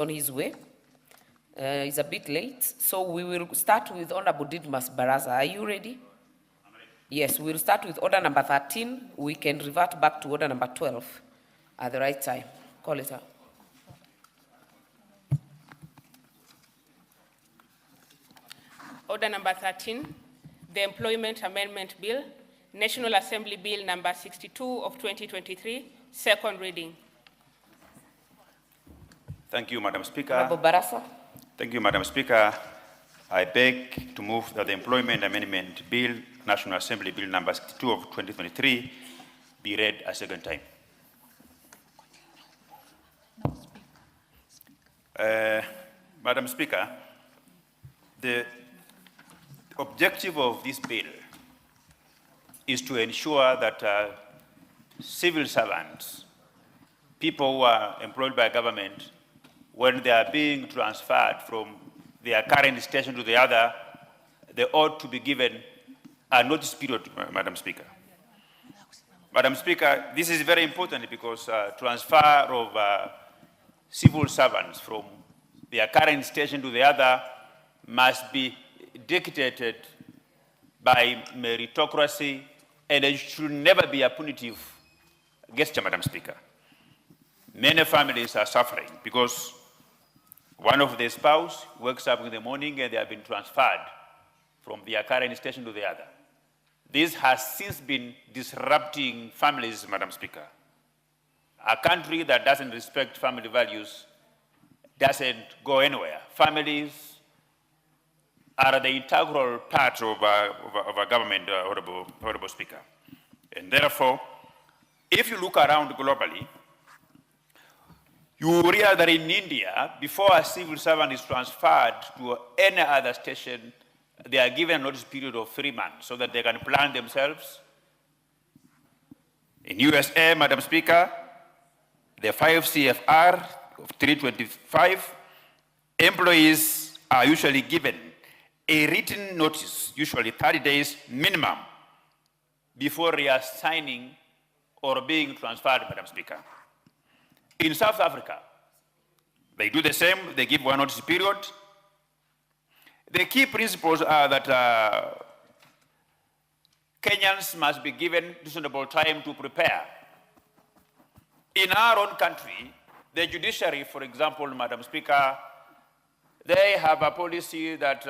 on his way. He's a bit late, so we will start with Honorable Didmus Baraza. Are you ready? I'm ready. Yes, we'll start with order number 13. We can revert back to order number 12 at the right time. Call it out. Order number 13, the Employment Amendment Bill, National Assembly Bill number 62 of 2023, second reading. Thank you, Madam Speaker. Honorable Barasa. Thank you, Madam Speaker. I beg to move that the Employment Amendment Bill, National Assembly Bill number 62 of 2023, be read a second time. Madam Speaker, the objective of this bill is to ensure that civil servants, people who are employed by government, when they are being transferred from their current station to the other, they ought to be given a notice period, Madam Speaker. Madam Speaker, this is very important because transfer of civil servants from their current station to the other must be dictated by meritocracy, and it should never be a punitive gesture, Madam Speaker. Many families are suffering because one of the spouse wakes up in the morning and they have been transferred from their current station to the other. This has since been disrupting families, Madam Speaker. A country that doesn't respect family values doesn't go anywhere. Families are the integral part of a government, Honorable Speaker. And therefore, if you look around globally, you realize that in India, before a civil servant is transferred to any other station, they are given a notice period of 3 months so that they can plan themselves. In USA, Madam Speaker, the 5 CFR of 325, employees are usually given a written notice, usually 30 days minimum, before reassigning or being transferred, Madam Speaker. In South Africa, they do the same, they give one notice period. The key principles are that Kenyans must be given reasonable time to prepare. In our own country, the judiciary, for example, Madam Speaker, they have a policy that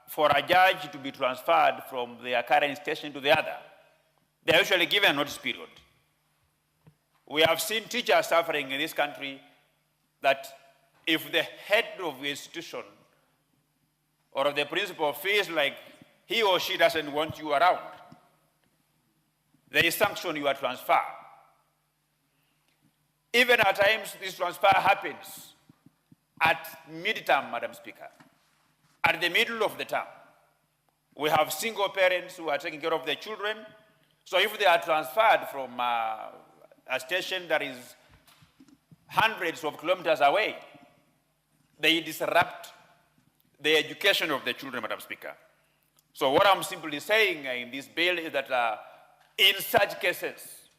for a judge to be transferred from their current station to the other, they are usually given a notice period. We have seen teachers suffering in this country that if the head of the institution or the principal feels like he or she doesn't want you around, they sanction your transfer. Even at times, this transfer happens at mid-term, Madam Speaker, at the middle of the term. We have single parents who are taking care of their children. So if they are transferred from a station that is hundreds of kilometers away, they disrupt the education of the children, Madam Speaker. So what I'm simply saying in this bill is that in such cases,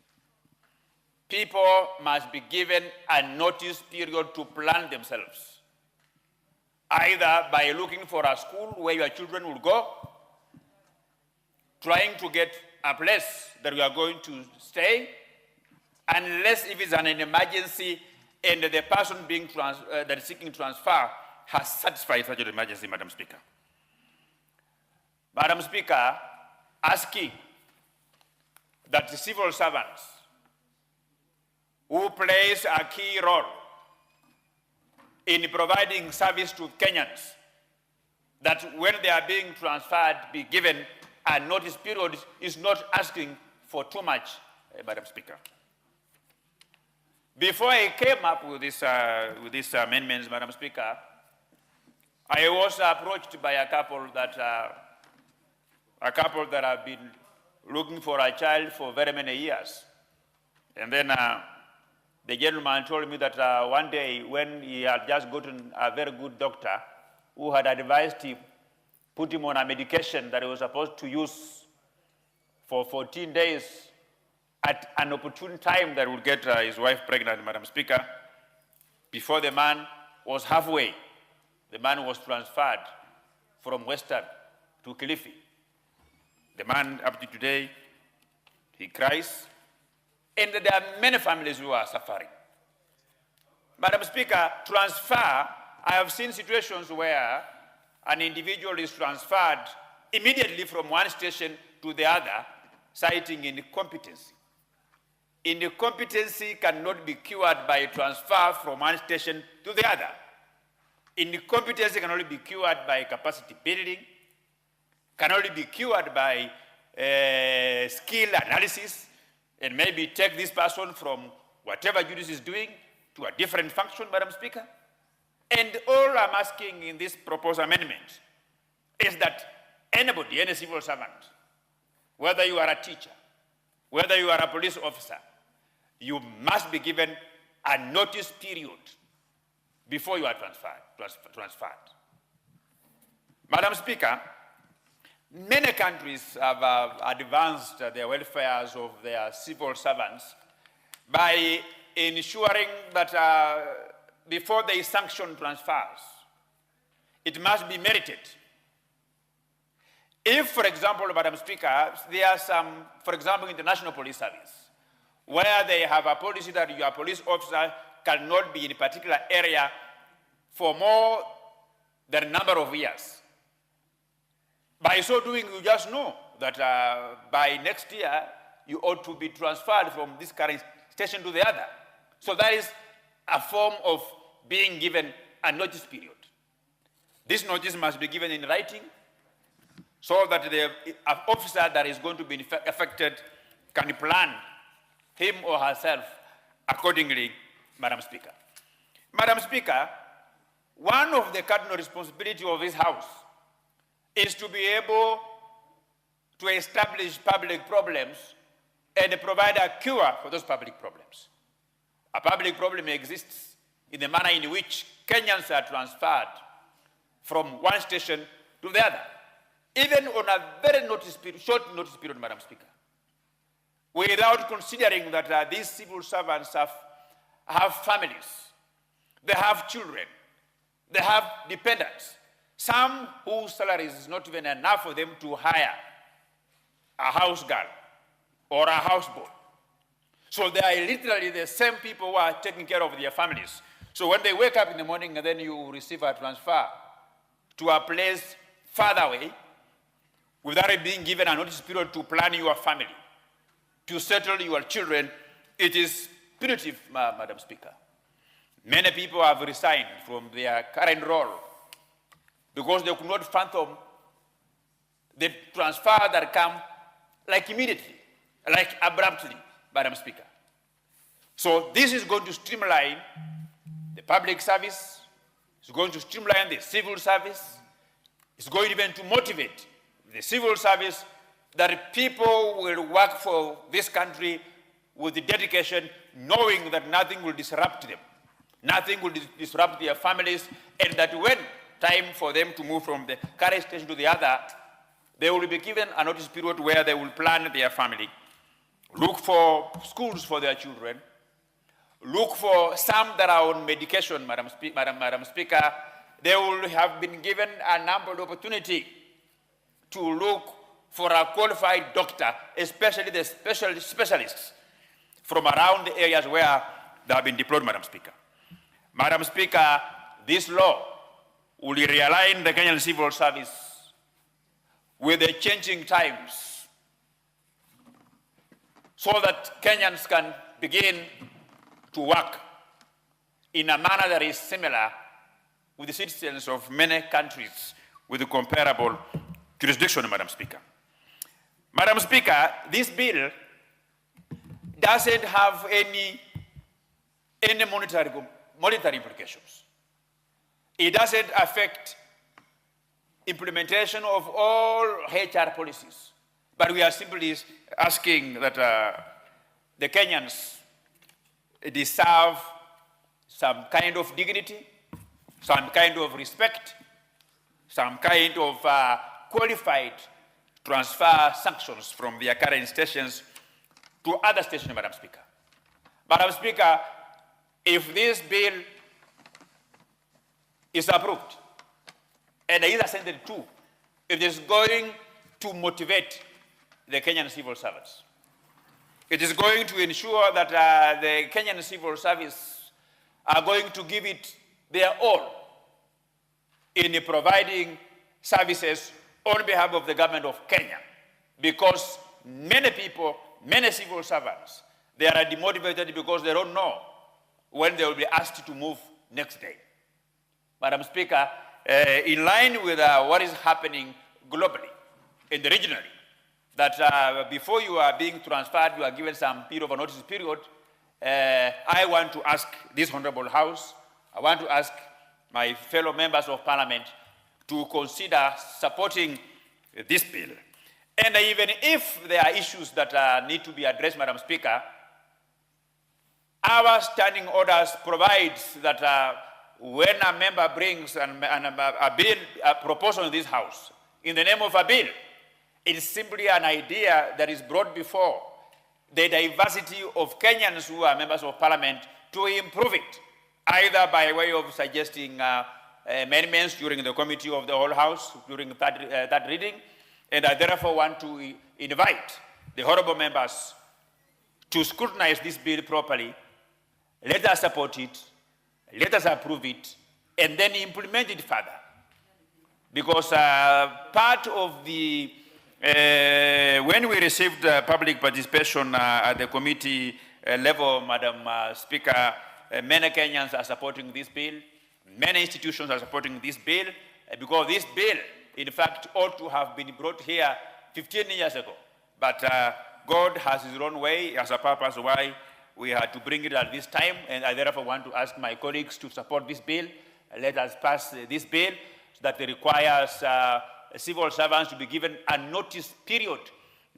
people must be given a notice period to plan themselves, either by looking for a school where your children will go, trying to get a place that you are going to stay, unless if it's an emergency and the person being that is seeking transfer has satisfied such an emergency, Madam Speaker. Madam Speaker, asking that the civil servants who plays a key role in providing service to Kenyans, that when they are being transferred be given a notice period is not asking for too much, Madam Speaker. Before I came up with these amendments, Madam Speaker, I was approached by a couple that have been looking for a child for very many years. And then the gentleman told me that one day when he had just gotten a very good doctor who had advised him, put him on a medication that he was supposed to use for 14 days at an opportune time that would get his wife pregnant, Madam Speaker, before the man was halfway. The man was transferred from Western to Kilifi. The man, up to today, he cries, and there are many families who are suffering. Madam Speaker, transfer, I have seen situations where an individual is transferred immediately from one station to the other, citing incompetency. Incompetency cannot be cured by transfer from one station to the other. Incompetency can only be cured by capacity building, can only be cured by skill analysis, and maybe take this person from whatever duties is doing to a different function, Madam Speaker. And all I'm asking in this proposed amendment is that anybody, any civil servant, whether you are a teacher, whether you are a police officer, you must be given a notice period before you are transferred. Madam Speaker, many countries have advanced their welfares of their civil servants by ensuring that before they sanction transfers, it must be merited. If, for example, Madam Speaker, there are some, for example, in the National Police Service, where they have a policy that your police officer cannot be in a particular area for more than a number of years. By so doing, you just know that by next year, you ought to be transferred from this current station to the other. So that is a form of being given a notice period. This notice must be given in writing so that the officer that is going to be affected can plan him or herself accordingly, Madam Speaker. Madam Speaker, one of the cardinal responsibilities of this House is to be able to establish public problems and provide a cure for those public problems. A public problem exists in the manner in which Kenyans are transferred from one station to the other, even on a very short notice period, Madam Speaker, without considering that these civil servants have families, they have children, they have dependents, some whose salaries is not even enough for them to hire a house girl or a houseboy. So they are literally the same people who are taking care of their families. So when they wake up in the morning and then you receive a transfer to a place farther away, without being given a notice period to plan your family, to settle your children, it is punitive, Madam Speaker. Many people have resigned from their current role because they could not fathom the transfer that come like immediately, like abruptly, Madam Speaker. So this is going to streamline the public service, it's going to streamline the civil service, it's going even to motivate the civil service that people will work for this country with the dedication, knowing that nothing will disrupt them, nothing will disrupt their families, and that when time for them to move from the current station to the other, they will be given a notice period where they will plan their family, look for schools for their children, look for some that are on medication, Madam Speaker. They will have been given a number of opportunity to look for a qualified doctor, especially the specialists from around the areas where they have been deployed, Madam Speaker. Madam Speaker, this law will realign the Kenyan civil service with the changing times so that Kenyans can begin to work in a manner that is similar with the citizens of many countries with a comparable jurisdiction, Madam Speaker. Madam Speaker, this bill doesn't have any monetary implications. It doesn't affect implementation of all HR policies, but we are simply asking that the Kenyans deserve some kind of dignity, some kind of respect, some kind of qualified transfer sanctions from their current stations to other stations, Madam Speaker. Madam Speaker, if this bill is approved, and is assented to, it is going to motivate the Kenyan civil servants. It is going to ensure that the Kenyan civil service are going to give it their all in providing services on behalf of the government of Kenya, because many people, many civil servants, they are demotivated because they don't know when they will be asked to move next day. Madam Speaker, in line with what is happening globally and regionally, that before you are being transferred, you are given some period of a notice period, I want to ask this Honorable House, I want to ask my fellow members of Parliament to consider supporting this bill. And even if there are issues that need to be addressed, Madam Speaker, our standing orders provides that when a member brings a bill, a proposal in this House, in the name of a bill, it is simply an idea that is brought before the diversity of Kenyans who are members of Parliament to improve it, either by way of suggesting amendments during the committee of the whole House, during third reading, and I therefore want to invite the honorable members to scrutinize this bill properly. Let us support it, let us approve it, and then implement it further. Because part of the, when we received public participation at the committee level, Madam Speaker, many Kenyans are supporting this bill, many institutions are supporting this bill, because this bill, in fact, ought to have been brought here 15 years ago. But God has his own way, has a purpose why we had to bring it at this time, and I therefore want to ask my colleagues to support this bill. Let us pass this bill so that it requires civil servants to be given a notice period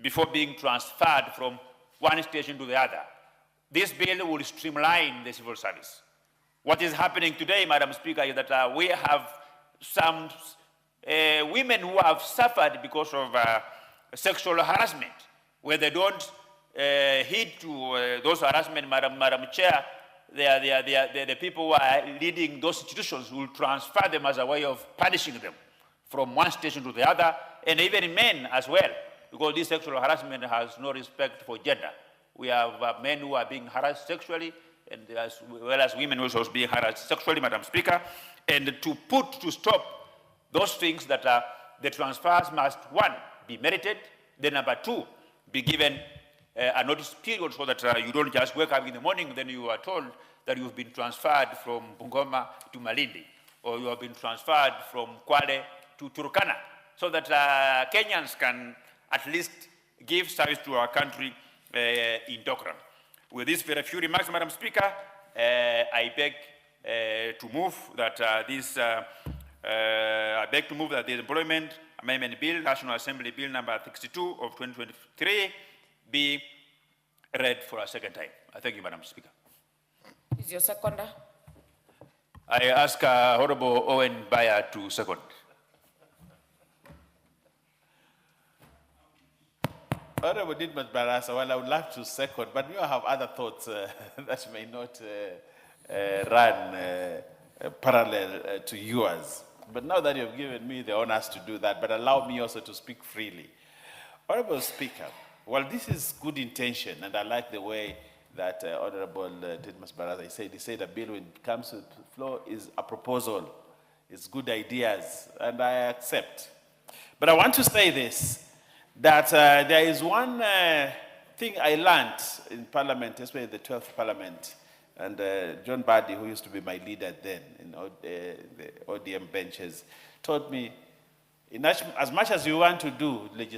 before being transferred from one station to the other. This bill will streamline the civil service. What is happening today, Madam Speaker, is that we have some women who have suffered because of sexual harassment, where they don't heed to those harassment, Madam Chair. The people who are leading those institutions will transfer them as a way of punishing them from one station to the other, and even men as well, because this sexual harassment has no respect for gender. We have men who are being harassed sexually, and as well as women also being harassed sexually, Madam Speaker, and to stop those things that the transfers must, one, be merited, then number two, be given a notice period so that you don't just wake up in the morning, then you are told that you've been transferred from Bungoma to Malindi, or you have been transferred from Kwale to Turkana, so that Kenyans can at least give service to our country in decorum. With these very few remarks, Madam Speaker, I beg to move that the Employment Amendment Bill, National Assembly Bill number 62 of 2023, be read for a second time. I thank you, Madam Speaker. Is your seconder? I ask Honorable Owen Bayer to second. Honorable Didmus Barasa, well, I would love to second, but you have other thoughts that may not run parallel to yours. But now that you've given me the honors to do that, but allow me also to speak freely. Honorable Speaker, well, this is good intention, and I like the way that Honorable Didmus Barasa said. He said a bill, when it comes to the floor, is a proposal. It's good ideas, and I accept. But I want to say this, that there is one thing I learned in Parliament, especially the 12th Parliament, and John Bardi, who used to be my leader then in the ODM benches, taught me, as much as you want to do legislation,